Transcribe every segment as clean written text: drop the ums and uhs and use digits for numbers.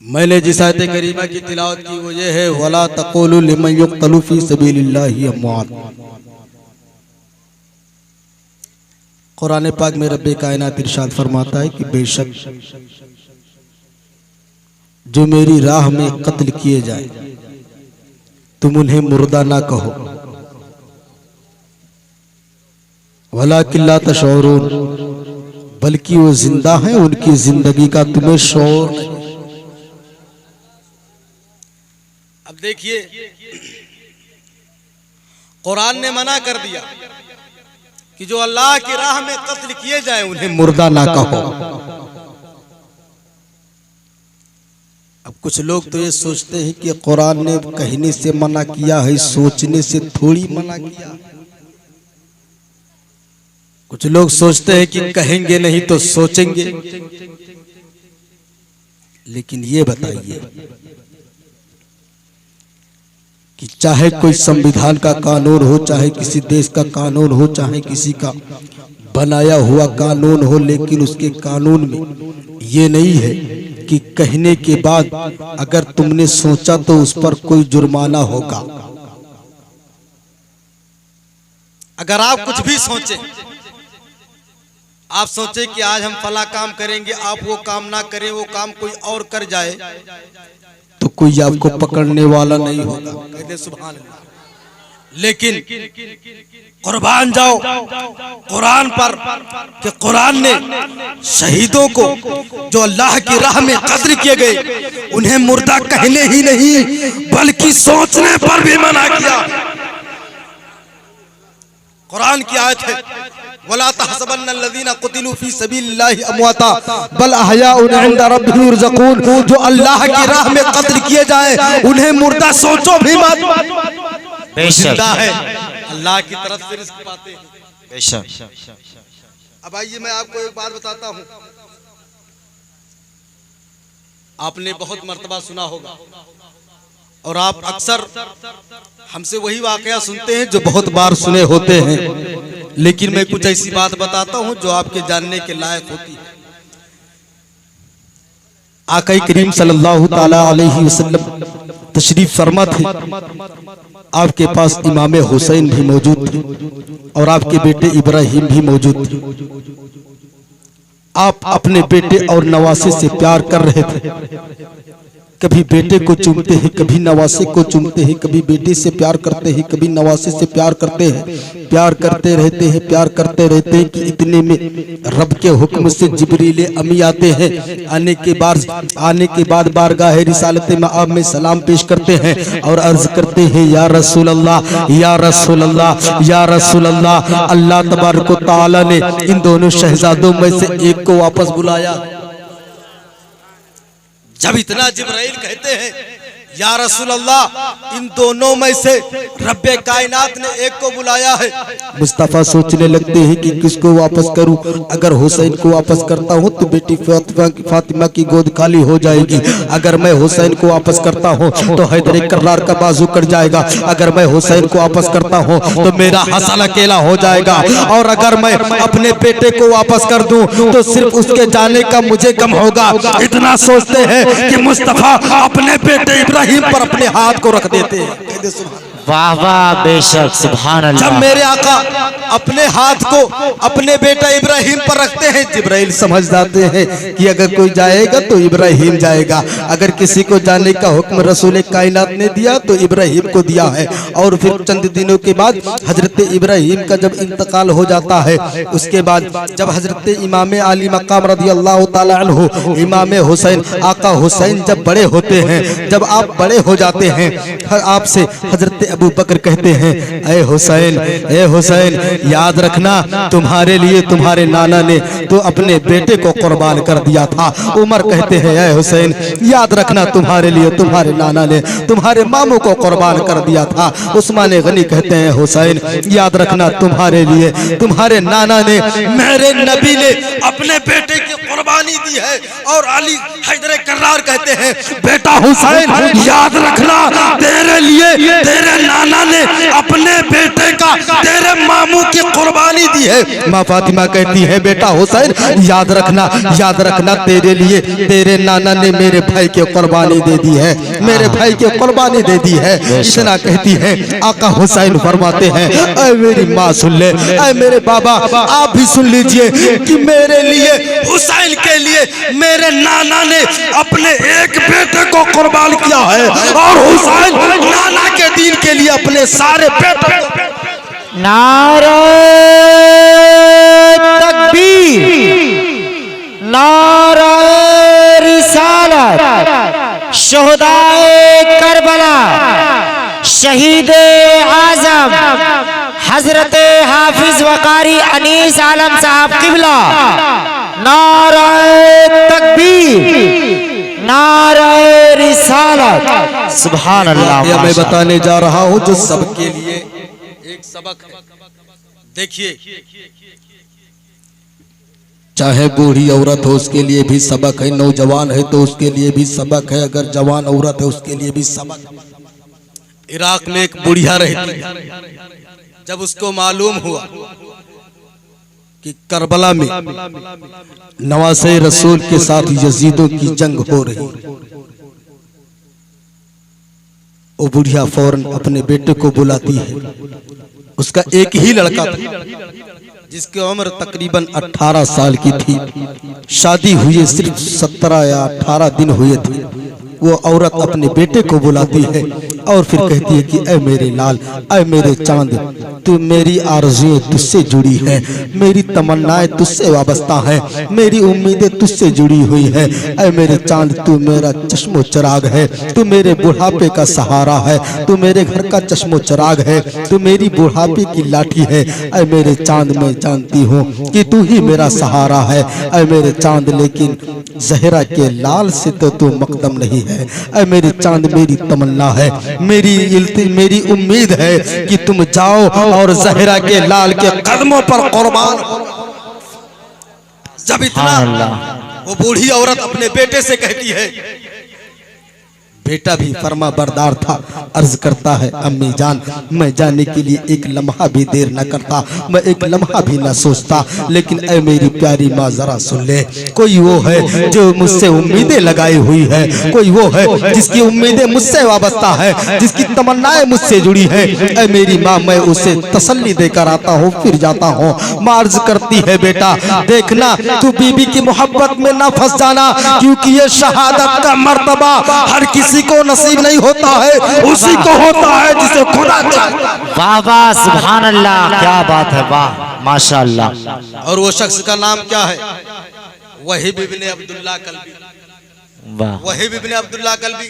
मैंने जिस आयत करीमा की तिलावत की वो ये है, वला तक़ूलू लिमन युक़्तलू फ़ी सबीलिल्लाहि अम्वात। कुरान पाक में रब्बे कायनात इरशाद फरमाता है कि बेशक जो मेरी राह में कत्ल किए जाए तुम उन्हें मुर्दा ना कहो, वलाकिन ला तशऊरून, बल्कि वो जिंदा हैं, उनकी जिंदगी का तुम्हें शौर नहीं। अब देखिए, कुरान ने मना कर दिया कि जो अल्लाह की राह में कत्ल किए जाए उन्हें मुर्दा ना कहो। अब कुछ लोग तो ये सोचते हैं कि कुरान ने कहने से मना किया है, सोचने से थोड़ी मना किया। कुछ लोग सोचते हैं कि कहेंगे नहीं तो सोचेंगे। लेकिन ये बताइए कि चाहे कोई संविधान का कानून हो, चाहे किसी देश का कानून हो, चाहे किसी का बनाया हुआ कानून हो, लेकिन उसके कानून में ये नहीं है कि कहने के बाद अगर तुमने सोचा तो उस पर कोई जुर्माना होगा। अगर आप कुछ भी सोचे, आप सोचे कि आज हम फला काम करेंगे, आप वो काम ना करें, वो काम कोई और कर जाए, तो कोई आपको पकड़ने वाला नहीं होगा। कहते सुभान अल्लाह। लेकिन कुर्बान जाओ कुरान पर कि कुरान ने शहीदों को जो अल्लाह की राह में कत्ल किए गए उन्हें मुर्दा कहने ही नहीं बल्कि सोचने पर भी मना किया। कुरान की आयत है, वला तहसबन्नल्लज़ीना कुतिलू फी सबीलिल्लाहि अमवाता बल अहयाउन इंदा रब्बिहिम युरज़क़ून। जो अल्लाह की राह में कत्ल किए जाए उन्हें मुर्दा सोचो भी मत, जिंदा है, अल्लाह की तरफ से रिज़्क़ पाते हैं। बेशक। अब आइए मैं आपको एक बात बताता हूँ। आपने बहुत मर्तबा सुना होगा और आप अक्सर हमसे वही वाकया सुनते हैं जो बहुत बार सुने होते हैं, लेकिन मैं कुछ ऐसी बात बताता हूं जो आपके जानने के लायक होती है। आका करीम सल्लल्लाहु ताला अलैहि वसल्लम तशरीफ फरमा थे। आपके पास इमाम हुसैन भी मौजूद थे और आपके बेटे इब्राहिम भी मौजूद थे। आप अपने बेटे और नवासे से प्यार कर रहे थे। कभी बेटे को चूमते हैं, कभी नवासे को चूमते हैं, कभी बेटे से प्यार करते हैं, कभी नवासे से प्यार करते हैं। प्यार करते रहते हैं, प्यार करते रहते हैं कि इतने में रब के हुक्म से जिब्रील अमी आते हैं। आने के बाद बारगाह रिसालत मआब में सलाम पेश करते हैं और अर्ज करते हैं, या रसूल अल्लाह, या रसूल अल्लाह, या रसूल अल्लाह। अल्लाह तबारक व तआला ने इन दोनों शहजादों में से एक को वापस बुलाया। जब इतना जिब्राइल कहते हैं या रसूल अल्लाह, इन दोनों में से रब्बे कायनात ने एक को बुलाया है। मुस्तफा सोचने लगते हैं कि किसको वापस करूं। अगर हुसैन को वापस करता हूं तो बेटी फातिमा की गोद खाली हो जाएगी। अगर मैं हुसैन को वापस करता हूं तो हैदर कर्रार का बाजू कट जाएगा। अगर मैं हुसैन को वापस करता हूं तो मेरा हसन अकेला हो जाएगा। और अगर मैं अपने बेटे को वापस कर दूं तो सिर्फ उसके जाने का मुझे गम होगा। इतना सोचते हैं कि मुस्तफा अपने बेटे इब्राहिम पर अपने हाथ को रख देते हैं। वाह वाह, बेशक, सुभान अल्लाह। जब मेरे आका अपने हाथ को अपने बेटा इब्राहिम पर रखते हैं, जिब्राइल समझ जाते हैं कि अगर कोई जाएगा तो इब्राहिम जाएगा। अगर किसी को जाने का हुक्म रसूल कायनात ने दिया तो इब्राहिम को दिया है। और फिर चंद दिनों के बाद हजरत इब्राहिम का जब इंतकाल हो जाता है, उसके बाद जब हजरत इमाम आली मकाम रज़ी अल्लाह ताला अन्हु इमाम हुसैन आका हुसैन जब बड़े होते हैं, जब आप बड़े हो जाते हैं, आपसे हजरत अबू बकर कहते हैं, ए हुसैन, याद रखना तुम्हारे लिए तुम्हारे नाना ने तो अपने बेटे को कुर्बान कर दिया था। उमर कहते हैं, ए हुसैन, याद रखना तुम्हारे लिए तुम्हारे नाना ने तुम्हारे मामू को कुर्बान कर दिया था। उस्मान गनी कहते हैं, हुसैन, याद रखना तुम्हारे लिए तुम्हारे नाना ने मेरे नबी ने अपने बेटे की कुर्बानी दी है। और अली हैदर कर्रार कहते हैं, बेटा हुसैन, याद रखना तेरे लिए तेरे नाना ने अपने बेटे का तेरे मामू की कुर्बानी दी है। माँ फातिमा कहती है बेटा हुसैन याद रखना तेरे लिए तेरे नाना ने मेरे भाई की कुर्बानी दे दी है, मेरे भाई की कुर्बानी दे दी है। इतना कहती है आका हुसैन फरमाते हैं ऐ मेरी माँ सुन ले, ऐ मेरे बाबा आप भी सुन लीजिए कि मेरे लिए हुसैन के लिए मेरे नाना ने अपने एक बेटे को कुर्बान किया है और हुसैन नाना के दीन के लिए अपने सारे बेटे नारे तकबीर, नारे रिसालत, शोहदाए करबला, शहीद आजम हजरत हाफिज वकारी अनीस आलम साहब किबला, नारे तकबीर, नारे रिसालत, सुभान अल्लाह। मैं बताने जा रहा हूँ जो सबके लिए एक सबक है। देखिए चाहे बूढ़ी औरत हो उसके लिए भी सबक है, नौजवान है तो उसके लिए भी सबक है, अगर जवान औरत है उसके लिए भी सबक है। इराक में एक बुढ़िया रहती, जब उसको मालूम हुआ कि करबला में नवासे रसूल के साथ यजीदों की जंग हो रही, वो बुढ़िया फौरन अपने बेटे को बुलाती है। उसका एक ही लड़का था जिसकी उम्र तकरीबन 18 साल की थी, शादी हुए सिर्फ 17 या 18 दिन हुए थे। वो औरत अपने बेटे को बुलाती है और फिर कहती है कि ऐ मेरे लाल, ऐ मेरे चांद, तू मेरी आरज़ुएं तुझसे जुड़ी है, मेरी तमन्नाएं तुझसे वाबस्ता है, मेरी उम्मीदें तुझसे जुड़ी हुई है। ऐ मेरे चांद तू मेरा चश्मो चिराग है, तू मेरे बुढ़ापे का सहारा है, तू मेरे घर का चश्मो चिराग है, तू मेरी बुढ़ापे की लाठी है। ऐ मेरे चांद मैं जानती हूँ कि तू ही मेरा सहारा है। ऐ मेरे चांद लेकिन जहरा के लाल से तो तू मकदम नहीं है। ऐ मेरे चांद मेरी तमन्ना है, मेरी उम्मीद है कि तुम जाओ और जहरा के लाल के कदमों पर कुर्बान हो। जब इतना वो बूढ़ी औरत अपने बेटे से कहती है, बेटा भी फरमा बरदार था, अर्ज करता है अम्मी जान मैं जाने के लिए एक लम्हा भी देर न करता, मैं एक लम्हा भी न सोचता, लेकिन ऐ मेरी प्यारी माँ जरा सुन ले, कोई वो है जो मुझसे उम्मीदें लगाई हुई है, कोई वो है जिसकी उम्मीदें मुझसे वाबस्ता है, जिसकी तमन्नाएं मुझसे जुड़ी है। ऐ मेरी माँ मैं उसे तसल्ली देकर आता हूँ फिर जाता हूँ। माँ अर्ज करती है बेटा देखना तू बीबी की मोहब्बत में न फंस जाना, क्योंकि ये शहादत का मर्तबा हर किसी को नसीब नहीं होता है, उसी को होता है जिसे खुदा चाहे। वाह वाह सुभान अल्लाह, क्या बात है, वाह माशाअल्लाह। और वो शख्स का नाम क्या है? वहीब इब्ने अब्दुल्लाह कल्बी। वाह, वहीब इब्ने अब्दुल्लाह कल्बी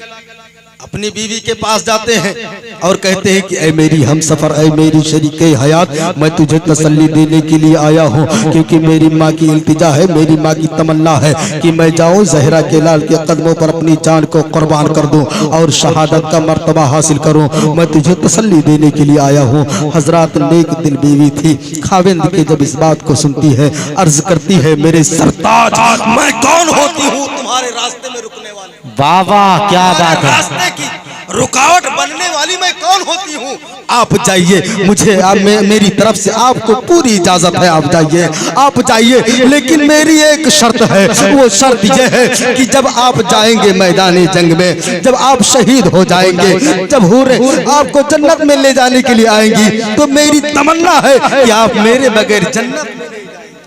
अपनी बीवी के पास जाते हैं और कहते हैं कि ऐ मेरी हमसफर, ऐ मेरी शरीके हयात, मैं तुझे तसल्ली देने के लिए आया हूँ, क्योंकि मेरी माँ की इल्तिजा है, मेरी माँ की तमन्ना है कि मैं जाऊँ जहरा के लाल के कदमों पर अपनी जान को कुर्बान कर दूँ और शहादत का मर्तबा हासिल करूँ। मैं तुझे तसल्ली देने के लिए आया हूँ। हजरात नेक दिल बीवी थी, खाविंद के जब इस बात को सुनती है अर्ज करती है मेरे सरताज मैं कौन होती हूँ तुम्हारे रास्ते में रुकने वाले, वाह वाह क्या बात है, रास्ते की रुकावट बनने वाली मैं कौन होती हूँ? आप जाइए, मुझे मेरी तरफ से आपको पूरी इजाजत है, आप जाइए, आप जाइए, लेकिन मेरी एक शर्त है। वो शर्त यह है कि जब आप जाएंगे मैदानी जंग में, जब आप शहीद हो जाएंगे, जब हूरें आपको जन्नत में ले जाने के लिए आएंगी, तो मेरी तमन्ना है कि आप मेरे बगैर जन्नत में नहीं जाएंगे।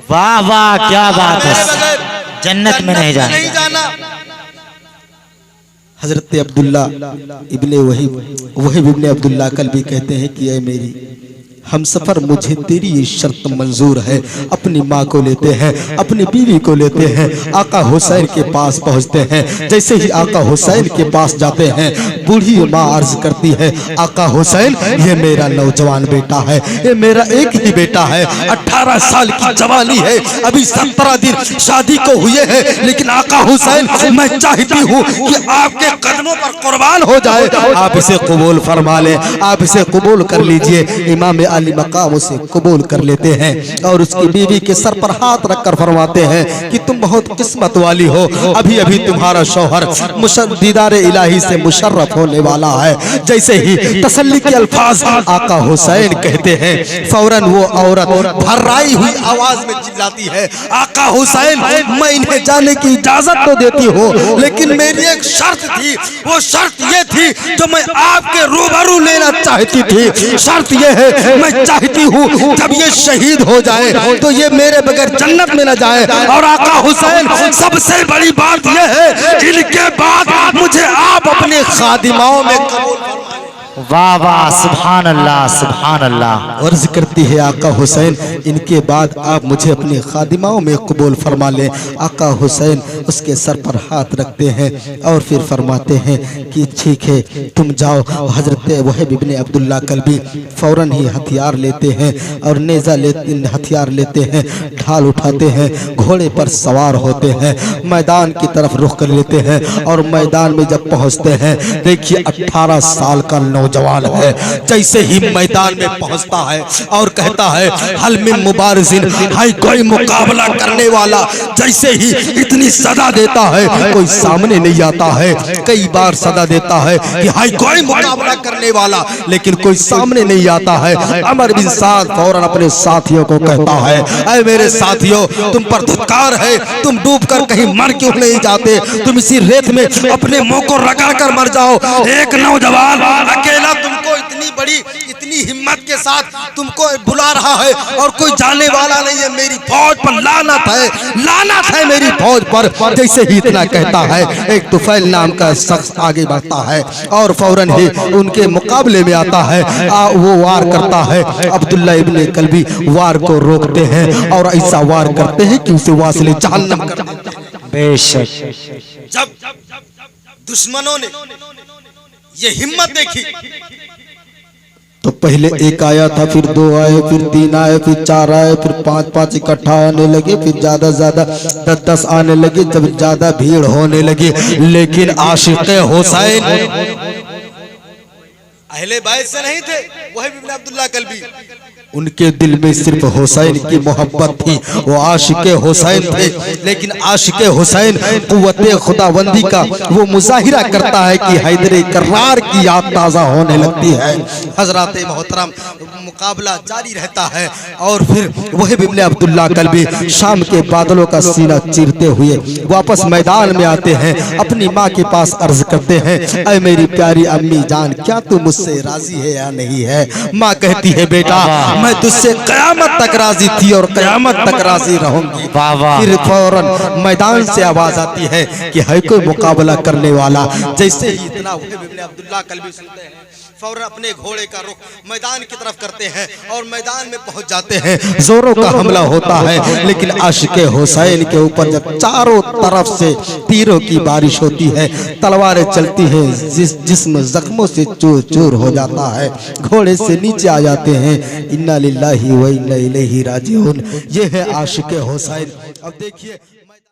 वाह वाह क्या बात है, जन्नत में नहीं जाना। हजरत अब्दुल्ला इब्ने वहीब इब्ने अब्दुल्ला कल्बी कहते हैं कि ऐ मेरी हम सफर मुझे तेरी ये शर्त मंजूर है। अपनी माँ को लेते हैं, अपनी बीवी को लेते हैं, आका हुसैन के पास पहुँचते हैं। जैसे ही आका हुसैन के पास जाते हैं बूढ़ी माँ अर्ज करती है आका हुसैन ये मेरा नौजवान बेटा है, ये मेरा एक ही बेटा है, 18 साल की जवानी है, अभी 17 दिन शादी को हुए हैं, लेकिन आका हुसैन मैं चाहती हूँ कि आपके कदमों पर कुर्बान हो जाए। आप इसे कबूल फरमा लें, आप इसे कबूल कर लीजिए। इमाम अली मकाम उसे कबूल कर लेते हैं और उसकी बीवी के सर पर हाथ रखकर फरमाते हैं कि तुम बहुत किस्मत वाली हो, अभी अभी तुम्हारा शौहर दीदार इलाही से मुशर्रफ तरफ होने वाला है। जैसे ही तसल्ली के अल्फाज आका हुसैन कहते हैं, फौरन वो औरत भर्राई हुई आवाज में चिल्लाती है, आका हुसैन मैं इन्हें जाने की इजाजत तो देती हूँ, लेकिन मेरी एक शर्त थी। वो शर्त ये थी जो मैं आपके रूबरू लेना चाहती थी। शर्त ये है, मैं चाहती हूँ जब ये शहीद हो जाए तो ये मेरे बगैर जन्नत में न जाए। और आका हुसैन सबसे बड़ी बात ये है, इनके बाद मुझे आप अपने खादिमाओं में कबूल फरमाएं। वाह वाह, सुभान अल्लाह सुभान अल्लाह। अर्ज करती है आका हुसैन, इनके बाद आप मुझे अपनी खादिमाओं में कबूल फरमा लें। आका हुसैन उसके सर पर हाथ रखते हैं और फिर फरमाते हैं कि ठीक है तुम जाओ। हजरत वहीब इब्ने अब्दुल्ला कल्बी फौरन ही हथियार लेते हैं और नेज़ा हथियार लेते हैं, ढाल उठाते हैं, घोड़े पर सवार होते हैं, मैदान की तरफ रुख कर लेते हैं। और मैदान में जब पहुँचते हैं, देखिए 18 साल का नौजवान है। जैसे ही मैदान में पहुंचता है और कहता है हल मिन मुबारिजिन, हाय कोई मुकाबला करने वाला। जैसे ही इतनी सदा देता है, कोई सामने नहीं आता है। कई बार सदा देता है कि हाय कोई मुकाबला करने वाला, लेकिन कोई सामने नहीं आता है। अमर बिन साद फौरन अपने साथियों को कहता है, ऐ मेरे साथियों, तुम पर धिक्कार है, तुम डूब कर कहीं मर क्यों नहीं जाते? तुम इसी रेत में अपने मुंह को रगड़ कर मर जाओ। एक नौजवान अकेला तुमको इतनी हिम्मत के साथ तुमको बुला रहा है और कोई जाने वाला नहीं है। मेरी फौज पर लानत है मेरी फौज पर। जैसे ही इतना कहता है, एक तुफैल नाम का शख्स आगे बढ़ता है और फौरन ही उनके मुकाबले में आता है। वो वार करता है। अब्दुल्ला इब्ने कल्बी वार को रोकते हैं और ऐसा वार करते हैं कि उसे वासिले जहन्नम कर देते हैं। बेशक जब दुश्मनों ने ये हिम्मत देखी तो पहले एक आया था, फिर 2 आए, फिर 3 आए, फिर 4 आए, फिर 5 इकट्ठा आने लगे, फिर ज्यादा 10 आने लगे। जब ज्यादा भीड़ होने लगी, लेकिन आशिक़े हुसैन अहले बैत से नहीं थे। वहीब इब्ने अब्दुल्ला कल्बी, उनके दिल में सिर्फ हुसैन की मोहब्बत थी। वो आशिक़े हुसैन थे, लेकिन आशिक़े हुसैन कुव्वते खुदाबंदी का वो मुजाहिरा करता है कि हैदर कर्रार की याद ताज़ा होने लगती है। हजरत मोहतरम मुकाबला जारी रहता है और फिर वहीब इब्ने अब्दुल्ला कल्बी शाम के बादलों का सीना चीरते हुए वापस मैदान में आते हैं। अपनी माँ के पास अर्ज करते हैं, ऐ मेरी प्यारी अम्मी जान, क्या तू मुझसे राजी है या नहीं है? माँ कहती है, बेटा मैं तुझसे कयामत तक राजी थी और कयामत तक राजी रहूंगी। फिर फौरन मैदान से आवाज आती है कि है कोई मुकाबला करने वाला। जैसे ही इतना वहीब इब्ने अब्दुल्ला कल्बी सुनते हैं, फौरन अपने घोड़े का रुख मैदान की तरफ करते हैं और मैदान में पहुंच जाते हैं। जोरों का हमला होता है, लेकिन आशिक़े हुसैन के ऊपर जब चारों तरफ से तीरों की बारिश होती है, तलवारें चलती हैं, जिस्म जख्मों से चूर चूर हो जाता है, घोड़े से नीचे आ जाते हैं। इन्ना लिल्लाहि व इन्ना इलैहि राजिऊन। ये है आशिक़े हुसैन। अब देखिए